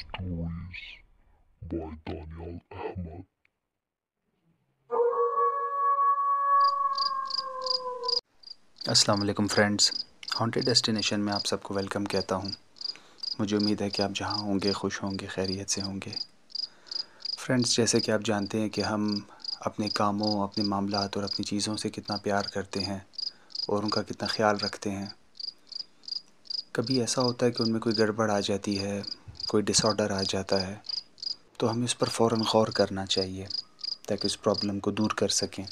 Stories by Daniel Ahmad. السلام علیکم friends, haunted destination میں آپ سب کو ویلکم کہتا ہوں۔ مجھے امید ہے کہ آپ جہاں ہوں گے خوش ہوں گے، خیریت سے ہوں گے۔ فرینڈز، جیسے کہ آپ جانتے ہیں کہ ہم اپنے کاموں، اپنے معاملات اور اپنی چیزوں سے کتنا پیار کرتے ہیں اور ان کا کتنا خیال رکھتے ہیں۔ کبھی ایسا ہوتا ہے کہ ان میں کوئی گڑبڑ آ جاتی ہے، کوئی ڈس آرڈر آ جاتا ہے، تو ہمیں اس پر فوراً غور کرنا چاہیے تاکہ اس پرابلم کو دور کر سکیں۔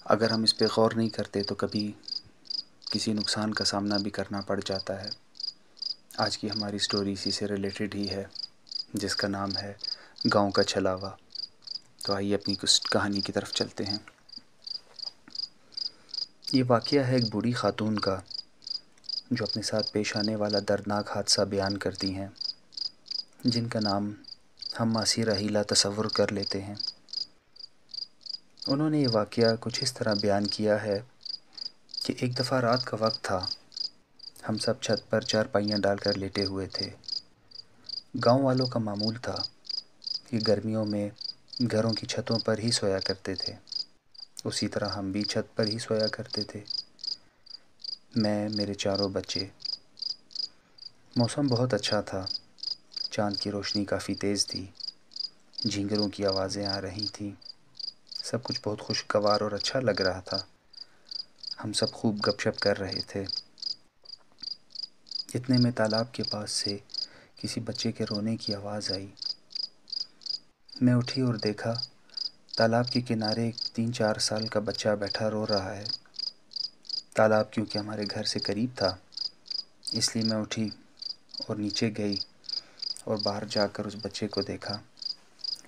اگر ہم اس پہ غور نہیں کرتے تو کبھی کسی نقصان کا سامنا بھی کرنا پڑ جاتا ہے۔ آج کی ہماری سٹوری اسی سے ریلیٹڈ ہی ہے، جس کا نام ہے گاؤں کا چھلاوا۔ تو آئیے اپنی کچھ کہانی کی طرف چلتے ہیں۔ یہ واقعہ ہے ایک بوڑھی خاتون کا، جو اپنے ساتھ پیش آنے والا دردناک حادثہ بیان کرتی ہیں، جن کا نام ہم ماسی رحیلہ تصور کر لیتے ہیں۔ انہوں نے یہ واقعہ کچھ اس طرح بیان کیا ہے کہ ایک دفعہ رات کا وقت تھا، ہم سب چھت پر چارپائیاں ڈال کر لیٹے ہوئے تھے۔ گاؤں والوں کا معمول تھا کہ گرمیوں میں گھروں کی چھتوں پر ہی سویا کرتے تھے، اسی طرح ہم بھی چھت پر ہی سویا کرتے تھے، میں، میرے چاروں بچے۔ موسم بہت اچھا تھا، چاند کی روشنی کافی تیز تھی، جھینگروں کی آوازیں آ رہی تھیں، سب کچھ بہت خوشگوار اور اچھا لگ رہا تھا۔ ہم سب خوب گپ شپ کر رہے تھے۔ اتنے میں تالاب کے پاس سے کسی بچے کے رونے کی آواز آئی۔ میں اٹھی اور دیکھا تالاب کے کنارے ایک 3-4 سال کا بچہ بیٹھا رو رہا ہے۔ تالاب کیونکہ ہمارے گھر سے قریب تھا، اس لیے میں اٹھی اور نیچے گئی اور باہر جا کر اس بچے کو دیکھا۔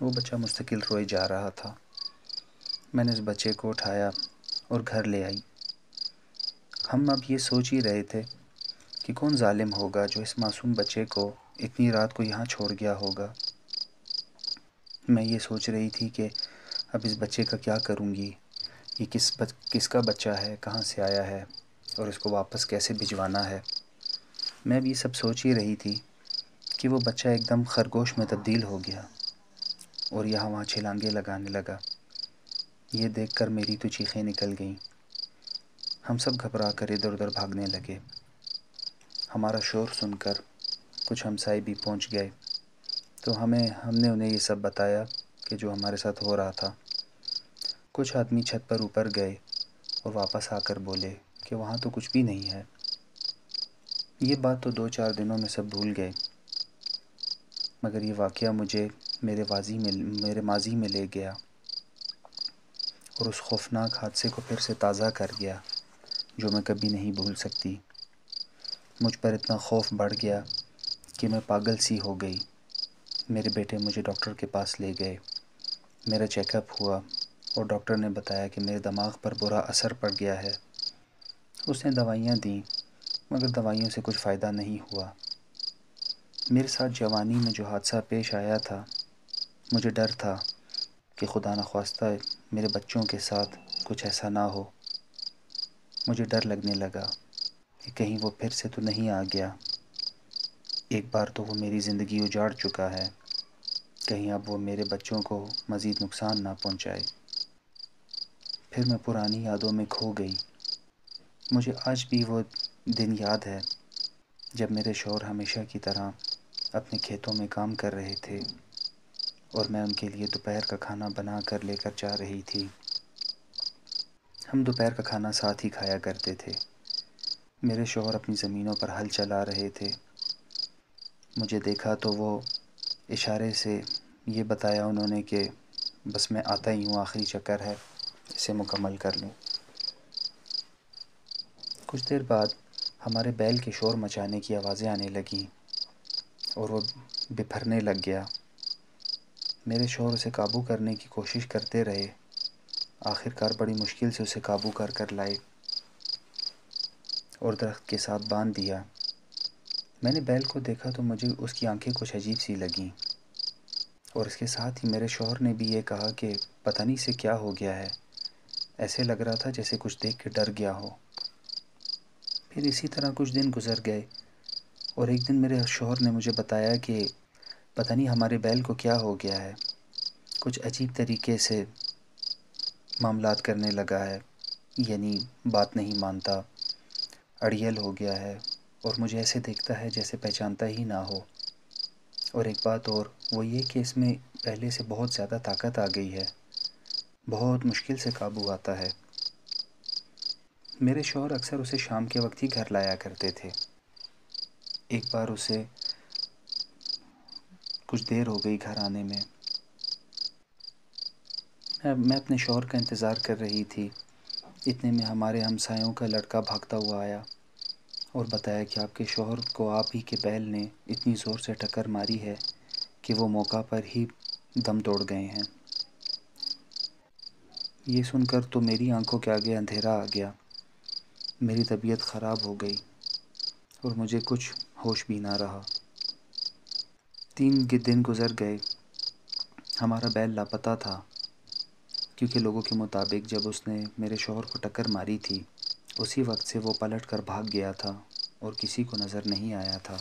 وہ بچہ مستقل روئے جا رہا تھا۔ میں نے اس بچے کو اٹھایا اور گھر لے آئی۔ ہم اب یہ سوچ ہی رہے تھے کہ کون ظالم ہوگا جو اس معصوم بچے کو اتنی رات کو یہاں چھوڑ گیا ہوگا۔ میں یہ سوچ رہی تھی کہ اب اس بچے کا کیا کروں گی، یہ کس کا بچہ ہے، کہاں سے آیا ہے اور اس کو واپس کیسے بھجوانا ہے۔ میں اب یہ سب سوچ ہی رہی تھی کہ وہ بچہ ایک دم خرگوش میں تبدیل ہو گیا اور یہاں وہاں چھلانگے لگانے لگا۔ یہ دیکھ کر میری تو چیخیں نکل گئیں۔ ہم سب گھبرا کر ادھر ادھر بھاگنے لگے۔ ہمارا شور سن کر کچھ ہمسائے بھی پہنچ گئے، تو ہم نے انہیں یہ سب بتایا کہ جو ہمارے ساتھ ہو رہا تھا۔ کچھ آدمی چھت پر اوپر گئے اور واپس آ کر بولے کہ وہاں تو کچھ بھی نہیں ہے۔ یہ بات تو 2-4 دنوں میں سب بھول گئے، مگر یہ واقعہ مجھے میرے ماضی میں لے گیا اور اس خوفناک حادثے کو پھر سے تازہ کر گیا جو میں کبھی نہیں بھول سکتی۔ مجھ پر اتنا خوف بڑھ گیا کہ میں پاگل سی ہو گئی۔ میرے بیٹے مجھے ڈاکٹر کے پاس لے گئے۔ میرا چیک اپ ہوا اور ڈاکٹر نے بتایا کہ میرے دماغ پر برا اثر پڑ گیا ہے۔ اس نے دوائیاں دیں، مگر دوائیوں سے کچھ فائدہ نہیں ہوا۔ میرے ساتھ جوانی میں جو حادثہ پیش آیا تھا، مجھے ڈر تھا کہ خدا نخواستہ میرے بچوں کے ساتھ کچھ ایسا نہ ہو۔ مجھے ڈر لگنے لگا کہ کہیں وہ پھر سے تو نہیں آ گیا۔ ایک بار تو وہ میری زندگی اجاڑ چکا ہے، کہیں اب وہ میرے بچوں کو مزید نقصان نہ پہنچائے۔ پھر میں پرانی یادوں میں کھو گئی۔ مجھے آج بھی وہ دن یاد ہے جب میرے شوہر ہمیشہ کی طرح اپنے کھیتوں میں کام کر رہے تھے اور میں ان کے لیے دوپہر کا کھانا بنا کر لے کر جا رہی تھی۔ ہم دوپہر کا کھانا ساتھ ہی کھایا کرتے تھے۔ میرے شوہر اپنی زمینوں پر ہل چلا رہے تھے۔ مجھے دیکھا تو وہ اشارے سے یہ بتایا انہوں نے کہ بس میں آتا ہی ہوں، آخری چکر ہے، اسے مکمل کر لوں۔ کچھ دیر بعد ہمارے بیل کے شور مچانے کی آوازیں آنے لگیں اور وہ بپھرنے لگ گیا۔ میرے شوہر اسے قابو کرنے کی کوشش کرتے رہے، آخر کار بڑی مشکل سے اسے قابو کر لائے اور درخت کے ساتھ باندھ دیا۔ میں نے بیل کو دیکھا تو مجھے اس کی آنکھیں کچھ عجیب سی لگیں، اور اس کے ساتھ ہی میرے شوہر نے بھی یہ کہا کہ پتہ نہیں اسے کیا ہو گیا ہے، ایسے لگ رہا تھا جیسے کچھ دیکھ کے ڈر گیا ہو۔ پھر اسی طرح کچھ دن گزر گئے اور ایک دن میرے شوہر نے مجھے بتایا کہ پتہ نہیں ہمارے بیل کو کیا ہو گیا ہے، کچھ عجیب طریقے سے معاملات کرنے لگا ہے، یعنی بات نہیں مانتا، اڑیل ہو گیا ہے، اور مجھے ایسے دیکھتا ہے جیسے پہچانتا ہی نہ ہو۔ اور ایک بات اور، وہ یہ کہ اس میں پہلے سے بہت زیادہ طاقت آ گئی ہے، بہت مشکل سے قابو آتا ہے۔ میرے شوہر اکثر اسے شام کے وقت ہی گھر لایا کرتے تھے۔ ایک بار اسے کچھ دیر ہو گئی گھر آنے میں، میں اپنے شوہر کا انتظار کر رہی تھی، اتنے میں ہمارے ہمسایوں کا لڑکا بھاگتا ہوا آیا اور بتایا کہ آپ کے شوہر کو آپ ہی کے بیل نے اتنی زور سے ٹکر ماری ہے کہ وہ موقع پر ہی دم توڑ گئے ہیں۔ یہ سن کر تو میری آنکھوں کے آگے اندھیرا آ گیا، میری طبیعت خراب ہو گئی اور مجھے کچھ ہوش بھی نہ رہا۔ 3 دن گزر گئے، ہمارا بیل لاپتہ تھا، کیونکہ لوگوں کے مطابق جب اس نے میرے شوہر کو ٹکر ماری تھی اسی وقت سے وہ پلٹ کر بھاگ گیا تھا اور کسی کو نظر نہیں آیا تھا۔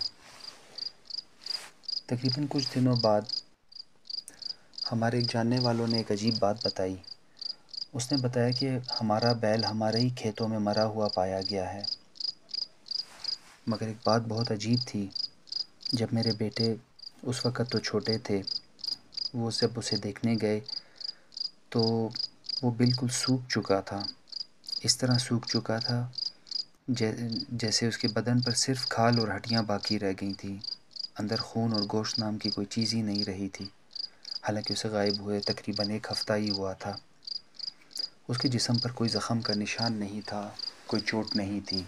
تقریباً کچھ دنوں بعد ہمارے ایک جاننے والوں نے ایک عجیب بات بتائی۔ اس نے بتایا کہ ہمارا بیل ہمارے ہی کھیتوں میں مرا ہوا پایا گیا ہے، مگر ایک بات بہت عجیب تھی، جب میرے بیٹے اس وقت تو چھوٹے تھے، وہ جب اسے دیکھنے گئے تو وہ بالکل سوکھ چکا تھا، اس طرح سوکھ چکا تھا جیسے اس کے بدن پر صرف کھال اور ہڈیاں باقی رہ گئی تھیں، اندر خون اور گوشت نام کی کوئی چیز ہی نہیں رہی تھی، حالانکہ اسے غائب ہوئے تقریباً 1 ہفتہ ہی ہوا تھا۔ اس کے جسم پر کوئی زخم کا نشان نہیں تھا، کوئی چوٹ نہیں تھی،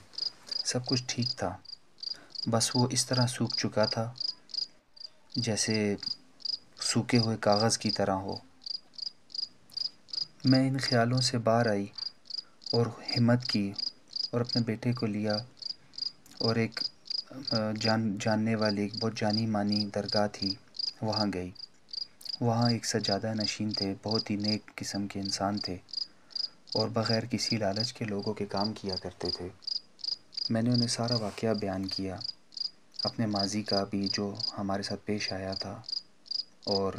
سب کچھ ٹھیک تھا، بس وہ اس طرح سوکھ چکا تھا جیسے سوکھے ہوئے کاغذ کی طرح ہو۔ میں ان خیالوں سے باہر آئی اور ہمت کی اور اپنے بیٹے کو لیا اور ایک جاننے والی ایک بہت جانی مانی درگاہ تھی، وہاں گئی۔ وہاں ایک سجادہ نشین تھے، بہت ہی نیک قسم کے انسان تھے اور بغیر کسی لالچ کے لوگوں کے کام کیا کرتے تھے۔ میں نے انہیں سارا واقعہ بیان کیا، اپنے ماضی کا بھی جو ہمارے ساتھ پیش آیا تھا، اور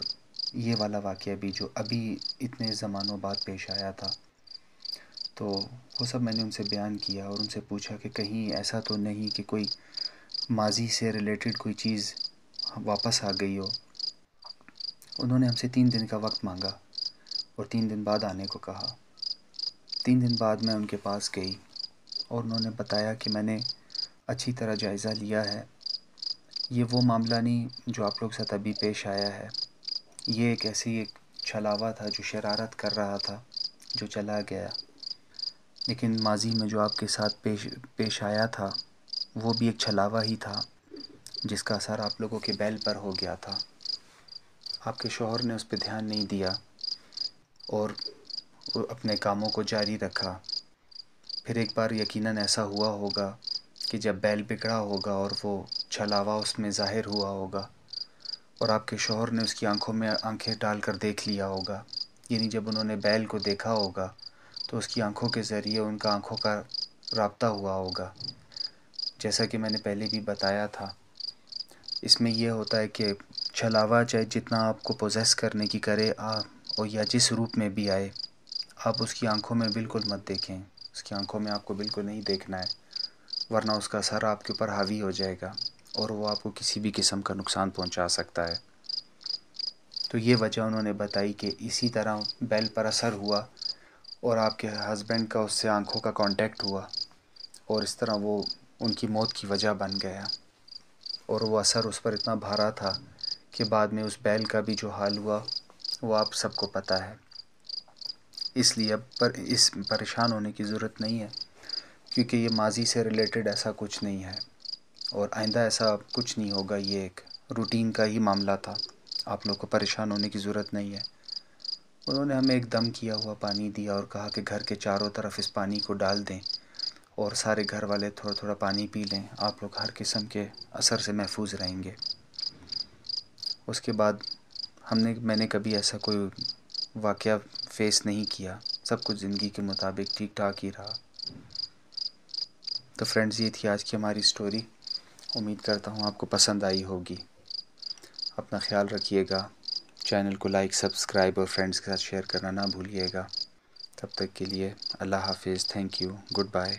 یہ والا واقعہ بھی جو ابھی اتنے زمانوں بعد پیش آیا تھا۔ تو وہ سب میں نے ان سے بیان کیا اور ان سے پوچھا کہ کہیں ایسا تو نہیں کہ کوئی ماضی سے ریلیٹڈ کوئی چیز واپس آ گئی ہو۔ انہوں نے ہم سے 3 دن کا وقت مانگا اور 3 دن بعد آنے کو کہا۔ 3 دن بعد میں ان کے پاس گئی اور انہوں نے بتایا کہ میں نے اچھی طرح جائزہ لیا ہے، یہ وہ معاملہ نہیں جو آپ لوگ ساتھ ابھی پیش آیا ہے، یہ ایک چھلاوا تھا جو شرارت کر رہا تھا، جو چلا گیا، لیکن ماضی میں جو آپ کے ساتھ پیش آیا تھا وہ بھی ایک چھلاوا ہی تھا جس کا اثر آپ لوگوں کے بیل پر ہو گیا تھا۔ آپ کے شوہر نے اس پہ دھیان نہیں دیا اور اپنے کاموں کو جاری رکھا۔ پھر ایک بار یقیناً ایسا ہوا ہوگا کہ جب بیل بگڑا ہوگا اور وہ چھلاوا اس میں ظاہر ہوا ہوگا اور آپ کے شوہر نے اس کی آنکھوں میں آنکھیں ڈال کر دیکھ لیا ہوگا، یعنی جب انہوں نے بیل کو دیکھا ہوگا تو اس کی آنکھوں کے ذریعے ان کا آنکھوں کا رابطہ ہوا ہوگا۔ جیسا کہ میں نے پہلے بھی بتایا تھا، اس میں یہ ہوتا ہے کہ چھلاوا چاہے جتنا آپ کو پوزیس کرنے کی کرے اور یا جس روپ میں بھی آئے، آپ اس کی آنکھوں میں بالکل مت دیکھیں، اس کی آنکھوں میں آپ کو بالکل نہیں دیکھنا ہے، ورنہ اس کا اثر آپ کے اوپر حاوی ہو جائے گا اور وہ آپ کو کسی بھی قسم کا نقصان پہنچا سکتا ہے۔ تو یہ وجہ انہوں نے بتائی کہ اسی طرح بیل پر اثر ہوا اور آپ کے ہسبینڈ کا اس سے آنکھوں کا کانٹیکٹ ہوا اور اس طرح وہ ان کی موت کی وجہ بن گیا، اور وہ اثر اس پر اتنا بھارا تھا کہ بعد میں اس بیل کا بھی جو حال ہوا وہ آپ سب کو پتہ ہے۔ اس لیے اب اس پریشان ہونے کی ضرورت نہیں ہے، کیونکہ یہ ماضی سے ریلیٹڈ ایسا کچھ نہیں ہے اور آئندہ ایسا کچھ نہیں ہوگا، یہ ایک روٹین کا ہی معاملہ تھا، آپ لوگ کو پریشان ہونے کی ضرورت نہیں ہے۔ انہوں نے ہمیں ایک دم کیا ہوا پانی دیا اور کہا کہ گھر کے چاروں طرف اس پانی کو ڈال دیں اور سارے گھر والے تھوڑا تھوڑا پانی پی لیں، آپ لوگ ہر قسم کے اثر سے محفوظ رہیں گے۔ اس کے بعد میں نے کبھی ایسا کوئی واقعہ فیس نہیں کیا، سب کچھ زندگی کے مطابق ٹھیک ٹھاک ہی رہا۔ تو فرینڈز، یہ تھی آج کی ہماری سٹوری۔ امید کرتا ہوں آپ کو پسند آئی ہوگی۔ اپنا خیال رکھیے گا، چینل کو لائک، سبسکرائب اور فرینڈز کے ساتھ شیئر کرنا نہ بھولیے گا۔ تب تک کے لیے اللہ حافظ، تھینک یو، گڈ بائے۔